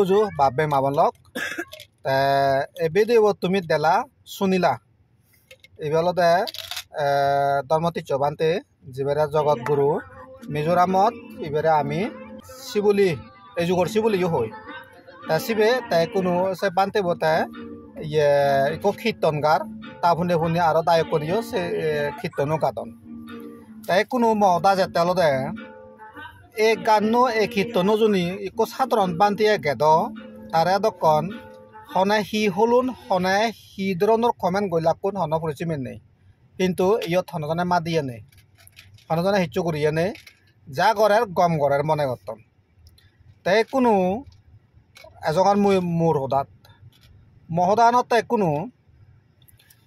जो बाबे मावलक ए भिडिओ तुमी देला सुनिला एबलते धर्मती चबानते जिबेरा जगत गुरु मिजोरामत इबेरे आमी शिबुली ए जुगर शिबुली होय ता सिबे ता कुनु से बानते बोता ये इको कीर्तनगार ता फुने फुने आरो दायक करियो से कीर्तनो गादन ता कुनु मदा जेतेलदे ए गानो ए कीर्तनो जुनि इको साधारण बानते गेदो तारे दकन हने हि हलुन हने हि धरनर कमेन्ट गइलाकुन हन फरिसिमेन नै किन्तु इयो थनजने मादिये नै हनजने हिच्चु करिये नै जा गरेर गम गरेर मने गतन ताई कुनु एजगान मुर हदात महदानत ताई कुनु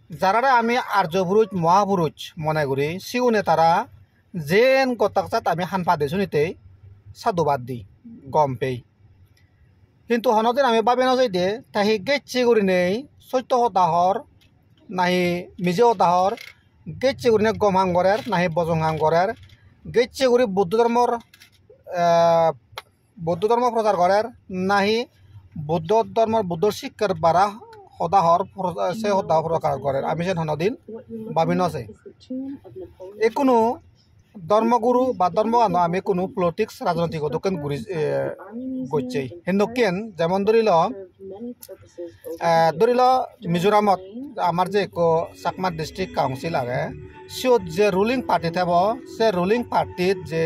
जारारे आमी आर्यपुरुष महापुरुष मने करि सिउने तारा जेन गताकसात आमी हानपा देसुनिते साधुबाद दी गम पेई किन्तु हनदिन आमी बाबे न जाइदे ताहि गेच्चे करिनै सत्य हदाहर नाहि मिजे हदाहर गेच्चे करिनै गमहां गरेर नाहि बजंहां गरेर गेच्चे करि बौद्ध धर्म प्रचार करेर नाहि बौद्ध धर्म बुद्ध शिक्षार बारा हदाहर से हदाहर प्रचार करेर आमी जेन हनदिन बाबे न जाय एकुनु धर्मगुरु बा धर्मगान आमी कुनु पलिटिक्स राजनैतिक दकेन गुरि गइछै हिन्दुकेन जेमन दरिल मिजोरामत आमार जे को चाकमा डिस्ट्रिक्ट काउंसिल आगे सिओत जे रुलिंग पार्टी थाबो से रुलिंग पार्टी जे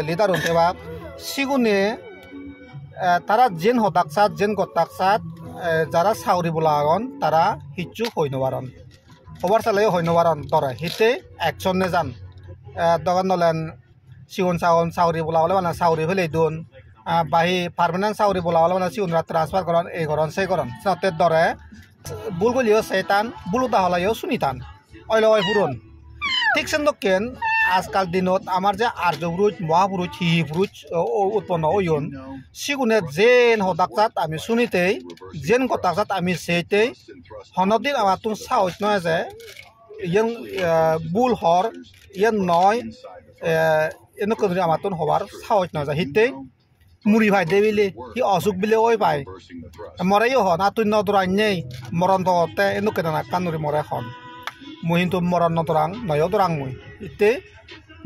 लिडार उनतेबा सिगुने तारा जेन हदाकसात जेन गताकसात जारा सावरि बोलागन तारा हिच्चु हयनवारन खबर चालायो हयनवारन तरे हिते एक्शन ने जान दगन नलेन सिउन साउन सावरि बोलावले माने सावरि फैलै दुन बाहि पार्मानेंट सावरि बोलावले माने सिउनरा ट्रान्सफार करन ए करन से करन सते दरे बुलगलियो शैतान बुलुदा हलायो सुनितान ओइलो ओइ पुरन ठीक सेन्दकेन आजकाल दिनत आमार जे आर्यपुरुष महापुरुष हिपुरुष उत्पन्न ओयन सिगुने जेन हदाकसात आमी सुनिते जेन गताकसात आमी सेते हनदिन आमातुन साहस नय जे यं बुल हर यं नय एनो कदरि आमातुन हबार साहस नय जे हिते मुरि भाई देबिले हि असुक बिले ओय भाई मरायो हन आतुन नदराय नै मरन तते एनो केना कानुरि मराय हन मुइ हिन्तु मरन नदरां नय दरां मुइ इते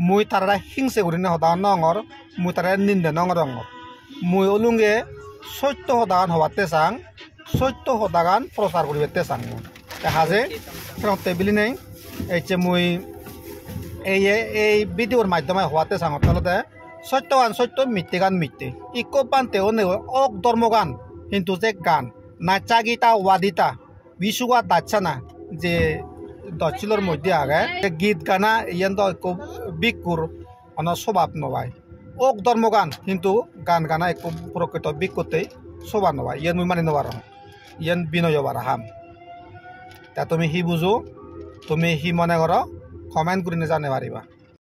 मुइ तारा हिंसे करिने हदा नंगर मुइ तारा निन्दे नंगर मुइ ओलुंगे सत्य हदागान हवाते सां सत्य हदागान प्रचार करिबेते सां हाजे फ्रंते बिलि नै एचे मुइ এই ভিডিওর মাধ্যমে হওয়াতে সাং তলতে সত্যগান সত্য মিথ্যেগান মিথ্যে ইকো পান্তে অনেক অক ধর্মগান কিন্তু যে গান নাচাগিতা ওয়াদিতা বিশুয়া দাচ্ছানা যে দচিলর মধ্যে আগে গীত গানা ইয়ান তো বিকুর অন স্বভাব নবাই ওক ধর্মগান কিন্তু গান গানা এক প্রকৃত বিকুতে স্বভাব নবাই ইয়ান মুই মানে নবার ইয়ান বিনয় বারা হাম তা তুমি হি বুঝো তুমি হি মনে করো কমেন্ট করে জানে পারিবা।